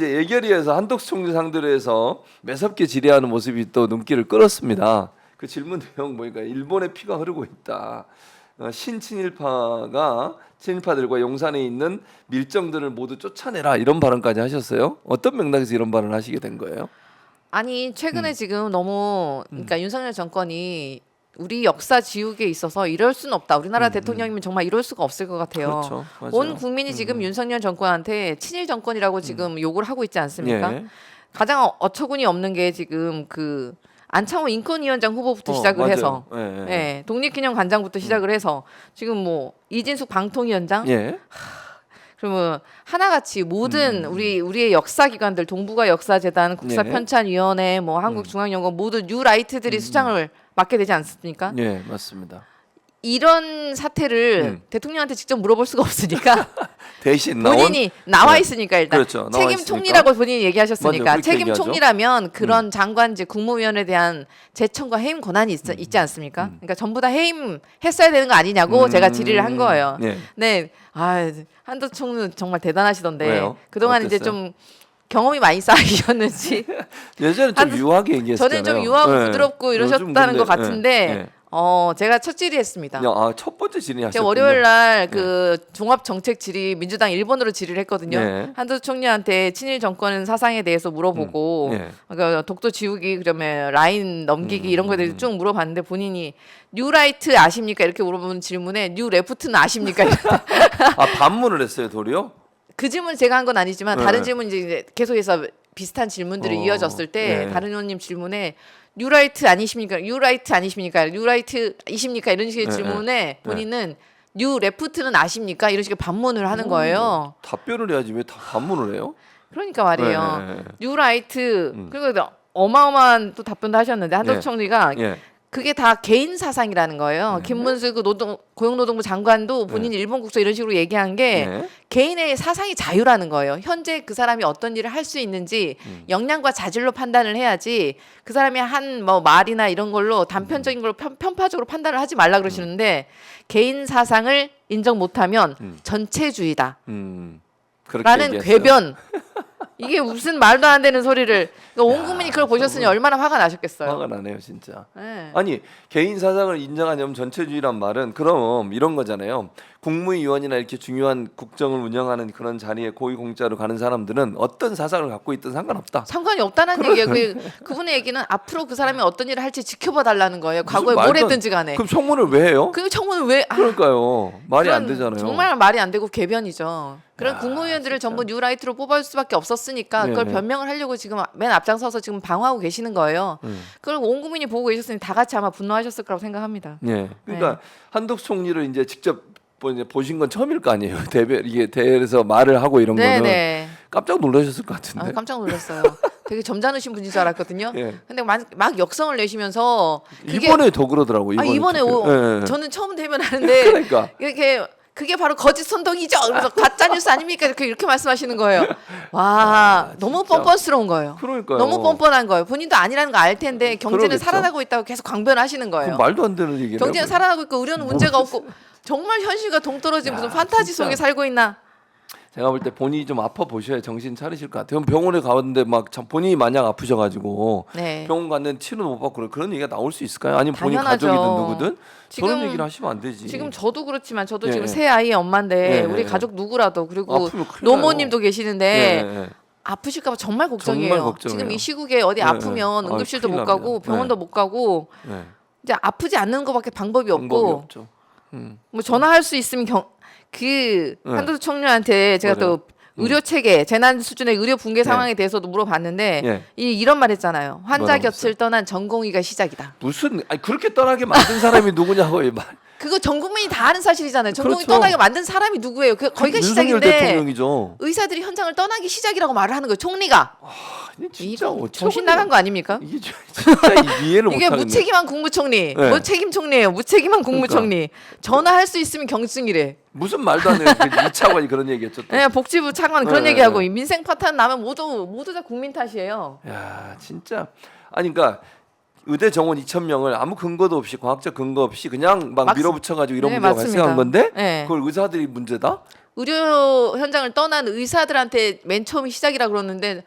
이제 예결위에서 한덕수 총리 상대로 해서 매섭게 질의하는 모습이 또 눈길을 끌었습니다. 그 질문 내용 보니까 일본의 피가 흐르고 있다. 신친일파가 친일파들과 용산에 있는 밀정들을 모두 쫓아내라 이런 발언까지 하셨어요. 어떤 맥락에서 이런 발언을 하시게 된 거예요? 아니 최근에 지금 너무 그러니까 윤석열 정권이 우리 역사 지우개에 있어서 이럴 수는 없다. 우리나라 대통령이면 정말 이럴 수가 없을 것 같아요. 그렇죠. 맞아요. 온 국민이 지금 윤석열 정권한테 친일 정권이라고 지금 욕을 하고 있지 않습니까? 예. 가장 어처구니 없는 게 지금 그 안창호 인권위원장 후보부터 시작을 맞아요. 해서 예, 예. 예, 독립기념관장부터 시작을 해서 지금 뭐 이진숙 방통위원장 예. 그러면 하나같이 모든 우리의 역사기관들 동북아 역사재단 국사편찬위원회 뭐 한국중앙연구원 모두 뉴라이트들이 수장을 맡게 되지 않습니까? 예, 맞습니다. 이런 사태를 대통령한테 직접 물어볼 수가 없으니까 대신 나온 본인이 나와 네. 있으니까 일단 그렇죠. 나와 책임 있으니까. 총리라고 본인이 맞아요. 얘기하셨으니까 그렇게 책임 얘기하죠. 총리라면 그런 장관직 국무위원에 대한 제청과 해임 권한이 있지 않습니까? 그러니까 전부 다 해임했어야 되는 거 아니냐고 제가 질의를 한 거예요. 예. 네, 한덕수 총리는 정말 대단하시던데 왜요? 그동안 이제 어땠어요? 좀 경험이 많이 쌓이셨는지 예전에 좀 유하게 얘기했잖아요. 저는 좀 유하고 예. 부드럽고 요즘 이러셨다는 근데, 것 같은데 예. 제가 첫 질의했습니다. 첫 번째 질의하셨군요. 제가 월요일 날 그 종합 정책 질의 민주당 일본으로 질의를 했거든요. 네. 한덕수 총리한테 친일 정권 사상에 대해서 물어보고 네. 그러니까 독도 지우기 그다음에 라인 넘기기 이런 거에 대해서 쭉 물어봤는데 본인이 뉴라이트 아십니까 이렇게 물어보는 질문에 뉴레프트는 아십니까? 반문을 했어요, 도리어? 그 질문 제가 한 건 아니지만 네. 다른 질문 이제 계속해서 비슷한 질문들이 이어졌을 때 네. 다른 의원님 질문에 뉴라이트 아니십니까? 뉴라이트 아니십니까? 뉴라이트이십니까? 이런 식의 네. 질문에 본인은 뉴 레프트는 아십니까? 이런 식의 반문을 하는 거예요. 답변을 해야지 왜 다 반문을 해요? 그러니까 말이에요. 네. 뉴라이트 그리고 어마어마한 또 답변도 하셨는데 한덕수 네. 총리가 예. 그게 다 개인 사상이라는 거예요. 김문수 그 고용노동부 장관도 본인이 일본 국서 이런 식으로 얘기한 게 네. 개인의 사상이 자유라는 거예요. 현재 그 사람이 어떤 일을 할 수 있는지 역량과 자질로 판단을 해야지 그 사람이 한 뭐 말이나 이런 걸로 단편적인 걸로 편파적으로 판단을 하지 말라 그러시는데 개인 사상을 인정 못하면 전체주의다. 그렇게 라는 얘기했어요. 궤변. 이게 무슨 말도 안 되는 소리를 그러니까 온 국민이 그걸 보셨으니 얼마나 화가 나셨겠어요. 화가 나네요, 진짜. 네. 아니, 개인 사상을 인정하냐면 전체주의란 말은 그럼 이런 거잖아요. 국무위원이나 이렇게 중요한 국정을 운영하는 그런 자리에 고위공직자로 가는 사람들은 어떤 사상을 갖고 있든 상관없다. 상관이 없다는 얘기예요. 그분의 얘기는 앞으로 그 사람이 어떤 일을 할지 지켜봐 달라는 거예요. 과거에 뭘 했든지 간에. 그럼 청문을 왜 해요? 그 청문은 왜? 그러니까요. 말이 안 그런 되잖아요. 정말 말이 안 되고 궤변이죠. 그런 국무위원들을 전부 뉴라이트로 뽑을 수밖에 없었으니까 그걸 네. 변명을 하려고 지금 맨 앞장서서 지금 방어하고 계시는 거예요. 그걸 온 국민이 보고 계셨으니 다 같이 아마 분노하셨을 거라고 생각합니다. 예. 그러니까 한덕수 총리를 이제 직접 보신 건 처음일 거 아니에요. 이게 대회에서 말을 하고 이런 거는 네네. 깜짝 놀라셨을 것 같은데. 깜짝 놀랐어요. 되게 점잖으신 분인 줄 알았거든요. 예. 근데 막 역성을 내시면서 그게 이번에 더 그러더라고. 이번에 예. 저는 처음 대면하는데 그러니까. 이렇게 그게 바로 거짓 선동이죠. 그래서 가짜 뉴스 아닙니까? 이렇게 말씀하시는 거예요. 와, 너무 진짜. 뻔뻔스러운 거예요. 그러니까요. 너무 뻔뻔한 거예요. 본인도 아니라는 거 알 텐데 경제는 그러겠죠. 살아나고 있다고 계속 강변하시는 거예요. 말도 안 되는 얘기를. 경제는 살아나고 있고 의료는 문제가 없고 정말 현실과 동떨어진 무슨 판타지 진짜. 속에 살고 있나? 제가 볼 때 본인이 좀 아파 보셔야 정신 차리실 것 같아요. 병원에 가는데 막 참 본인이 마냥 아프셔가지고 네. 병원 갔는데 치료 못 받고 그런 얘기가 나올 수 있을까요? 아니면 본인 당연하죠. 가족이든 누구든 지금- 그런 얘기를 하시면 안 되지. 지금 저도 그렇지만 저도 예, 지금 예. 새 아이의 엄마인데 예, 우리 예. 가족 누구라도 그리고 아프면 큰일 노모님도 나요. 계시는데 예, 예. 아프실까봐 정말 걱정이에요. 정말 걱정해요. 지금 이 시국에 어디 네, 아프면 네. 응급실도 큰일 못 가고 납니다. 병원도 못 가고 예. 이제 아프지 않는 것밖에 방법이 방법이 없고 없죠. 뭐 전화할 수 있으면 한덕수 총리한테 제가 맞아요. 또 의료 체계 재난 수준의 의료 붕괴 상황에 대해서도 물어봤는데 예. 이런 말 했잖아요. 환자 뭐라고 곁을 떠난 전공의가 시작이다. 그렇게 떠나게 만든 사람이 누구냐고 이 말. 그거 전 국민이 다 아는 사실이잖아요. 전공의 그렇죠. 떠나게 만든 사람이 누구예요? 거기가 윤석열 시작인데 대통령이죠. 의사들이 현장을 떠나기 시작이라고 말을 하는 거예요. 총리가. 아니, 진짜 이거 정신 나간 거 아닙니까? 이게 진짜 이해를 못 이게 하겠네. 무책임한 국무총리, 네. 무책임 총리예요. 무책임한 국무총리. 전화할 수 있으면 경증이래. 무슨 말도 안 되는 이 차관이 그런 얘기했죠. 또. 네, 복지부 차관 그런 네, 얘기하고 네. 민생 파탄 나면 모두 다 국민 탓이에요. 야, 진짜. 아니 그러니까 의대 정원 2,000명을 아무 근거도 없이 과학적 근거 없이 그냥 막 밀어붙여 가지고 이런 네, 문제가 맞습니다. 발생한 건데 네. 그걸 의사들이 문제다? 의료 현장을 떠난 의사들한테 맨 처음이 시작이라 그러는데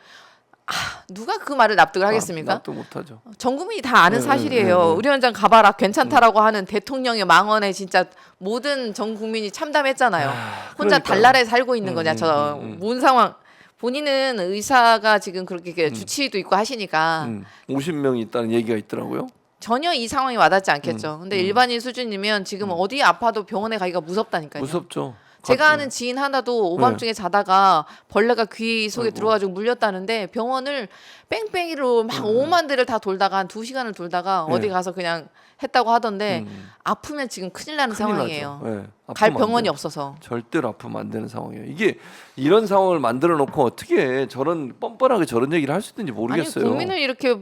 누가 그 말을 납득을 하겠습니까? 납득 못하죠. 전 국민이 다 아는 네, 사실이에요. 네, 네. 의료 현장 가봐라 괜찮다라고 하는 대통령의 망언에 진짜 모든 전 국민이 참담했잖아요. 혼자 그러니까요. 달나라에 살고 있는 거냐 저 뭔 상황. 본인은 의사가 지금 그렇게 주치의도 있고 하시니까 50명이 있다는 얘기가 있더라고요. 전혀 이 상황이 와닿지 않겠죠. 근데 일반인 수준이면 지금 어디 아파도 병원에 가기가 무섭다니까요. 무섭죠. 제가 아는 지인 하나도 오밤중에 자다가 벌레가 귀 속에 들어가지고 물렸다는데 병원을 뺑뺑이로 막 5만 대를 다 돌다가 한 2시간을 돌다가 어디 가서 그냥 했다고 하던데 아프면 지금 큰일 나는 상황이에요. 네, 갈 아프면 안 병원이 돼요. 없어서. 절대로 아프면 안 되는 상황이에요. 이게 이런 상황을 만들어 놓고 어떻게 저런 뻔뻔하게 저런 얘기를 할 수 있는지 모르겠어요. 아니 국민을 이렇게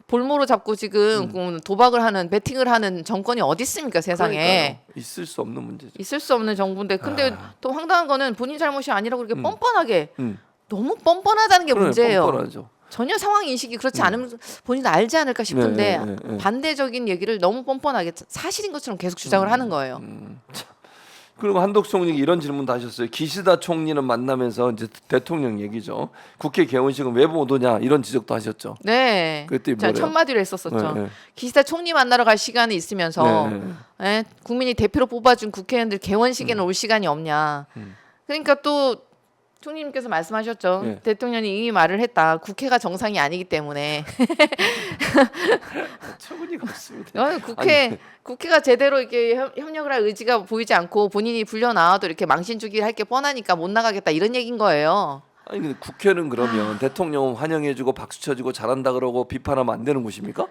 볼모로 잡고 지금 도박을 하는 베팅을 하는 정권이 어디 있습니까 세상에. 그러니까요. 있을 수 없는 문제죠. 있을 수 없는 정부인데 근데 또 황당한 거는 본인 잘못이 아니라고 이렇게 뻔뻔하게 너무 뻔뻔하다는 게 그래, 문제예요. 뻔뻔하죠. 전혀 상황 인식이 그렇지 않으면 본인도 알지 않을까 싶은데 반대적인 얘기를 너무 뻔뻔하게 사실인 것처럼 계속 주장을 하는 거예요. 그리고 한덕수 총리가 이런 질문도 하셨어요. 기시다 총리는 만나면서 이제 대통령 얘기죠. 국회 개원식은 왜 못 오냐 이런 지적도 하셨죠. 네. 그때 자, 뭐래요? 첫마디로 했었었죠. 네, 네. 기시다 총리 만나러 갈 시간이 있으면서 네, 네. 예? 국민이 대표로 뽑아준 국회의원들 개원식에는 올 시간이 없냐. 그러니까 또 총리님께서 말씀하셨죠. 네. 대통령이 이미 말을 했다. 국회가 정상이 아니기 때문에 처분이가 없습니다. 국회가 제대로 이렇게 협력을 할 의지가 보이지 않고 본인이 불려 나와도 이렇게 망신 주기를 할 게 뻔하니까 못 나가겠다 이런 얘기인 거예요. 아니 근데 국회는 그러면 대통령 환영해주고 박수 쳐주고 잘한다 그러고 비판하면 안 되는 곳입니까?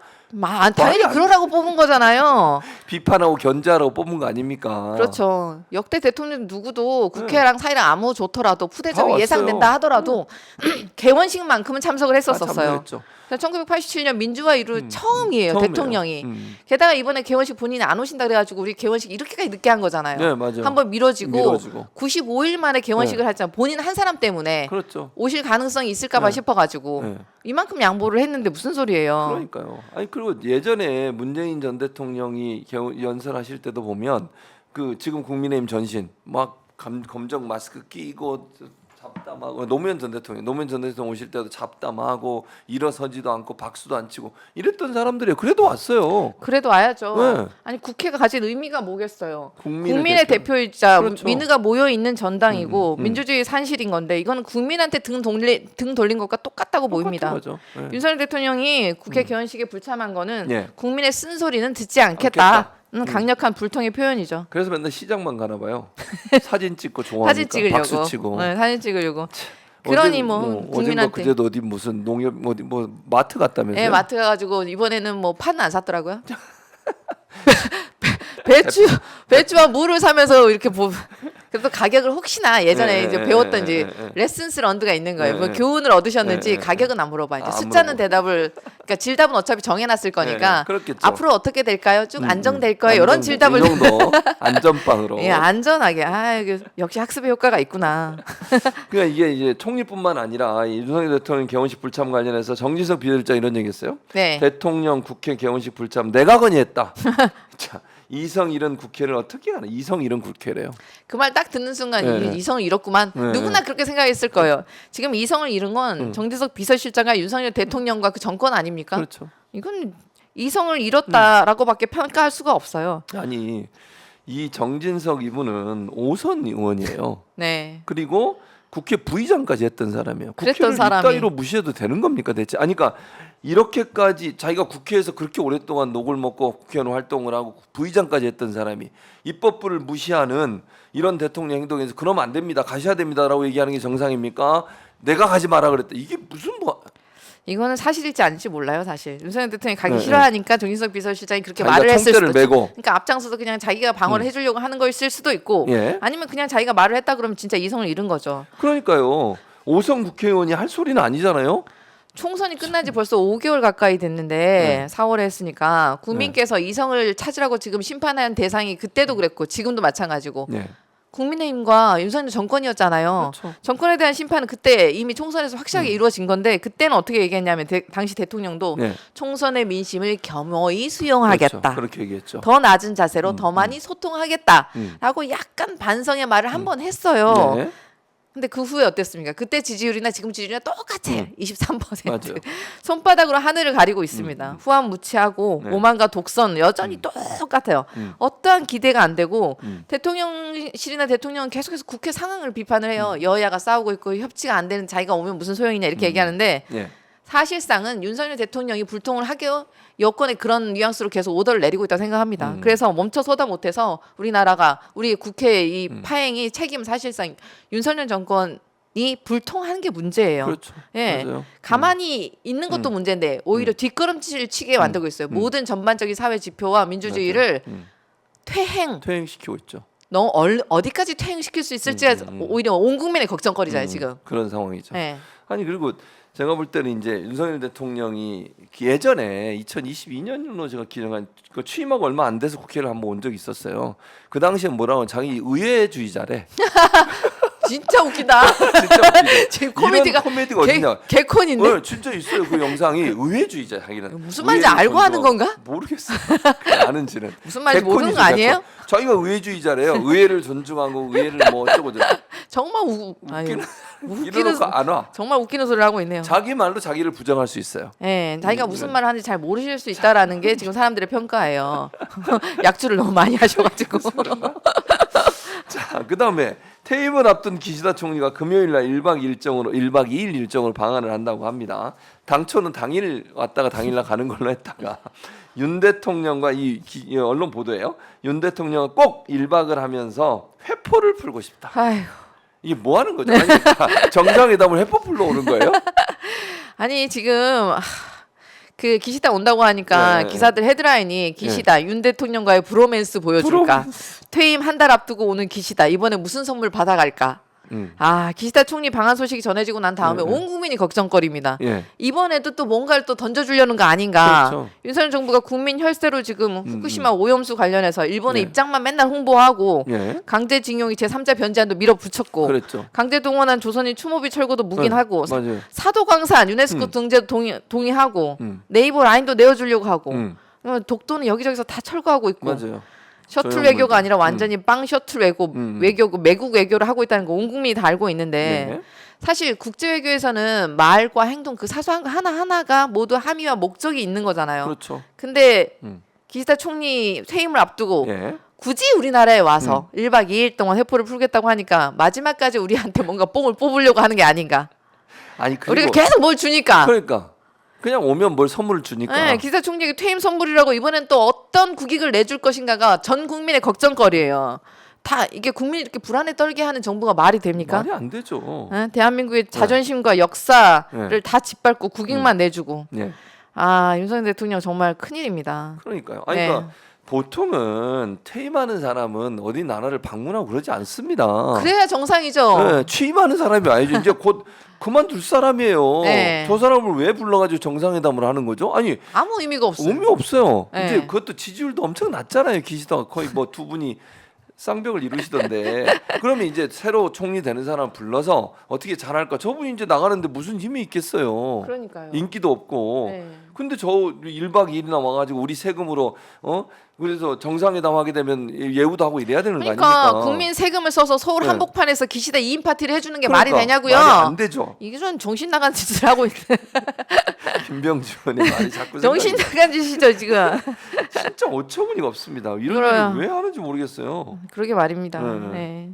당연히 그러라고 뽑은 거잖아요. 비판하고 견제하라고 뽑은 거 아닙니까? 그렇죠. 역대 대통령 누구도 국회랑 사이랑 아무 좋더라도 푸대접이 왔어요. 예상된다 하더라도 개원식만큼은 참석을 했었어요. 참석했죠. 1987년 민주화 이후 처음이에요. 처음이에요. 대통령이. 게다가 이번에 개원식 본인이 안 오신다 그래가지고 우리 개원식 이렇게까지 늦게 한 거잖아요. 네, 맞아요. 한번 미뤄지고 95일 95일 만에 개원식을 했잖아요. 본인 한 사람 때문에 그렇죠. 오실 가능성이 있을까봐 네. 싶어가지고 네. 이만큼 양보를 했는데 무슨 소리예요. 그러니까요. 아니 그리고 예전에 문재인 전 대통령이 연설하실 때도 보면 그 지금 국민의힘 전신 막 검정 마스크 끼고 잡담하고 노무현 전 대통령 오실 때도 잡담하고 일어서지도 않고 박수도 안 치고 이랬던 사람들이 그래도 왔어요. 그래도 와야죠. 네. 아니 국회가 가진 의미가 뭐겠어요. 국민의 국민의 대표이자 그렇죠. 민의가 모여 있는 전당이고 민주주의 산실인 건데 이거는 국민한테 등 돌린 것과 똑같다고 보입니다. 거죠. 네. 윤석열 대통령이 국회 개원식에 불참한 거는 네. 국민의 쓴소리는 듣지 않겠다. 강력한 불통의 표현이죠. 그래서 맨날 시장만 가나 봐요. 사진 찍고 좋아하니까 사진 찍으려고. 박수 치고. 네, 사진 찍으려고. 그러니 어젠가 국민한테. 그제도 어디 무슨 농협 어디 뭐 마트 갔다면서요? 네, 마트 가가지고 이번에는 뭐 파는 안 샀더라고요. 배추와 물을 사면서 이렇게 그래도 가격을 혹시나 예전에 이제 배웠던 이제 레슨스 런드가 있는 거예요. 뭐 교훈을 얻으셨는지 가격은 안 물어봐. 이제 숫자는 대답을 그러니까 질답은 어차피 정해놨을 거니까 그렇겠죠. 앞으로 어떻게 될까요? 쭉 안정될 거예요. 이런 질답을 이 정도 안전빵으로. 예, 안전하게. 이게 역시 학습의 효과가 있구나. 그러니까 이게 이제 총리뿐만 아니라 이 윤석열 대통령 개원식 불참 관련해서 정진석 비서실장 이런 얘기했어요. 네. 대통령 국회 개원식 불참 내가 건의했다. 자. 이성 잃은 국회를 어떻게 하나? 이성 잃은 국회래요. 그 말 딱 듣는 순간 네. 이성을 잃었구만. 네. 누구나 그렇게 생각했을 거예요. 지금 이성을 잃은 건 정재석 비서실장과 윤석열 대통령과 그 정권 아닙니까? 그렇죠. 이건 이성을 잃었다라고밖에 평가할 수가 없어요. 아니 이 정진석 이분은 5선 의원이에요. 네. 그리고 국회 부의장까지 했던 사람이에요. 그랬던 국회를 사람이. 이따위로 무시해도 되는 겁니까 대체? 아니 그러니까 이렇게까지 자기가 국회에서 그렇게 오랫동안 녹을 먹고 국회의원 활동을 하고 부의장까지 했던 사람이 입법부를 무시하는 이런 대통령 행동에서 그러면 안 됩니다. 가셔야 됩니다라고 얘기하는 게 정상입니까? 내가 가지 마라 그랬다. 이게 무슨 뭐 이거는 사실일지 아닐지 몰라요, 사실. 윤석열 대통령이 가기 네, 싫어하니까 정진석 비서실장이 그렇게 자기가 말을 했을 수도 총대를 메고. 그러니까 앞장서서 그냥 자기가 방어를 해주려고 하는 거였을 수도 있고 예. 아니면 그냥 자기가 말을 했다 그러면 진짜 이성을 잃은 거죠. 그러니까요. 5선 국회의원이 할 소리는 아니잖아요. 총선이 끝난 지 벌써 5개월 가까이 됐는데 4월에 했으니까 국민께서 이성을 찾으라고 지금 심판한 대상이 그때도 그랬고 지금도 마찬가지고 네. 국민의힘과 윤석열 정권이었잖아요. 그렇죠. 정권에 대한 심판은 그때 이미 총선에서 확실하게 이루어진 건데 그때는 어떻게 얘기했냐면 당시 대통령도 네. 총선의 민심을 겸허히 수용하겠다. 그렇죠. 그렇게 얘기했죠. 더 낮은 자세로 더 많이 소통하겠다라고 음. 약간 반성의 말을 한 번 했어요. 네. 근데 그 후에 어땠습니까? 그때 지지율이나 지금 지지율이나 똑같아요. 23%. 맞아요. 손바닥으로 하늘을 가리고 있습니다. 후한무치하고 네. 오만과 독선 여전히 똑같아요. 어떠한 기대가 안 되고 대통령실이나 대통령은 계속해서 국회 상황을 비판을 해요. 여야가 싸우고 있고 협치가 안 되는 자기가 오면 무슨 소용이냐 이렇게 얘기하는데 네. 사실상은 윤석열 대통령이 불통을 하게 여권의 그런 뉘앙스로 계속 오더를 내리고 있다고 생각합니다. 그래서 멈춰서다 못해서 우리나라가 우리 국회의 이 파행이 책임 사실상 윤석열 정권이 불통한 게 문제예요. 그렇죠. 예, 맞아요. 가만히 있는 것도 문제인데 오히려 뒷걸음질 치게 만들고 있어요. 모든 전반적인 사회 지표와 민주주의를 퇴행시키고 있죠. 너무 어디까지 퇴행시킬 수 있을지 오히려 온 국민의 걱정거리잖아요 지금. 그런 상황이죠. 예. 아니 그리고 제가 볼 때는 이제 윤석열 대통령이 예전에 2022년으로 제가 기억한 그 취임하고 얼마 안 돼서 국회를 한번 온 적이 있었어요. 그 당시에 뭐라고 자기 의회주의자래. 진짜 웃기다. 진짜 웃기죠. 지금 이런 코미디가 어디냐? 개콘인데. 진짜 있어요. 그 영상이 의회주의자 자기는. 무슨 말인지 알고 하는 건가? 모르겠어요. 아는지는. 무슨 말인지 모르는 거 개콘이죠, 아니에요? 개콘. 자기가 의회주의자래요. 의회를 존중하고 의회를 뭐 어쩌고 저쩌고. 정말 이러놓고 안 와. 정말 웃기는 소리를 하고 있네요. 자기 말로 자기를 부정할 수 있어요. 예, 자기가 무슨 말을 하는지 잘 모르실 수 있다라는 게 지금 사람들의 평가예요. 약주를 너무 많이 하셔가지고. 자, 그다음에 퇴임을 앞둔 기시다 총리가 금요일 날 1박 2일 일정으로 방한을 한다고 합니다. 당초는 당일 왔다가 당일 날 가는 걸로 했다가 윤 대통령과 이 언론 보도예요. 윤 대통령은 꼭 1박을 하면서 회포를 풀고 싶다. 아휴. 이게 뭐 하는 거죠? 아니, 정상회담을 회포 풀러 오는 거예요? 아니 지금 그 기시다 온다고 하니까 네. 기사들 헤드라인이 기시다 윤 대통령과의 브로맨스 보여줄까? 퇴임 한 달 앞두고 오는 기시다 이번에 무슨 선물 받아갈까? 기시다 총리 방한 소식이 전해지고 난 다음에 온 국민이 걱정거립니다. 예. 이번에도 또 뭔가를 또 던져주려는 거 아닌가? 그렇죠. 윤석열 정부가 국민 혈세로 지금 후쿠시마 오염수 관련해서 일본의 예. 입장만 맨날 홍보하고 예. 강제징용이 제3자 변제안도 밀어붙였고 그랬죠. 강제 동원한 조선인 추모비 철거도 묵인하고 맞아요. 사도광산 유네스코 등재도 동의하고 네이버 라인도 내어주려고 하고 독도는 여기저기서 다 철거하고 있고 맞아요. 셔틀 조용 외교가 문제. 아니라 완전히 빵 셔틀 외교고 매국 외교를 하고 있다는 거 온 국민이 다 알고 있는데 네. 사실 국제 외교에서는 말과 행동 그 사소한 거 하나하나가 모두 함의와 목적이 있는 거잖아요. 그렇죠. 근데 기시다 총리 퇴임을 앞두고 예. 굳이 우리나라에 와서 1박 2일 동안 회포를 풀겠다고 하니까 마지막까지 우리한테 뭔가 뽕을 뽑으려고 하는 게 아닌가. 아니 그리고 우리가 계속 뭘 주니까. 그러니까 그냥 오면 뭘 선물을 주니까. 네, 기시다 총리에게 퇴임 선물이라고 이번엔 또 어떤 국익을 내줄 것인가가 전 국민의 걱정거리예요. 다 이게 국민이 이렇게 불안에 떨게 하는 정부가 말이 됩니까? 말이 안 되죠. 네, 대한민국의 자존심과 역사를 네. 다 짓밟고 국익만 내주고. 예. 윤석열 대통령 정말 큰일입니다. 그러니까요. 아니 네. 그러니까 보통은 퇴임하는 사람은 어디 나라를 방문하고 그러지 않습니다. 그래야 정상이죠. 네, 취임하는 사람이 아니죠. 이제 곧 그만둘 사람이에요. 네. 저 사람을 왜 불러가지고 정상회담을 하는 거죠? 아니 아무 의미가 없어요. 의미 없어요. 네. 이제 그것도 지지율도 엄청 낮잖아요. 기시다 거의 뭐 두 분이 쌍벽을 이루시던데 그러면 이제 새로 총리 되는 사람 불러서 어떻게 잘할까? 저분이 이제 나가는데 무슨 힘이 있겠어요. 그러니까요. 인기도 없고. 네. 근데 저 1박 2일이나 와가지고 우리 세금으로 그래서 정상회담 하게 되면 예우도 하고 이래야 되는 거 그러니까 아닙니까? 국민 세금을 써서 서울 네. 한복판에서 기시다 2인 파티를 해주는 게 그러니까, 말이 되냐고요? 말이 안 되죠. 이게 좀 정신 나간 짓을 하고 있는 김병준의 말이 자꾸 정신 생각이 나간 짓이죠 지금. 진짜 어처구니가 없습니다. 이런 그래요. 일을 왜 하는지 모르겠어요. 그러게 말입니다. 네. 네.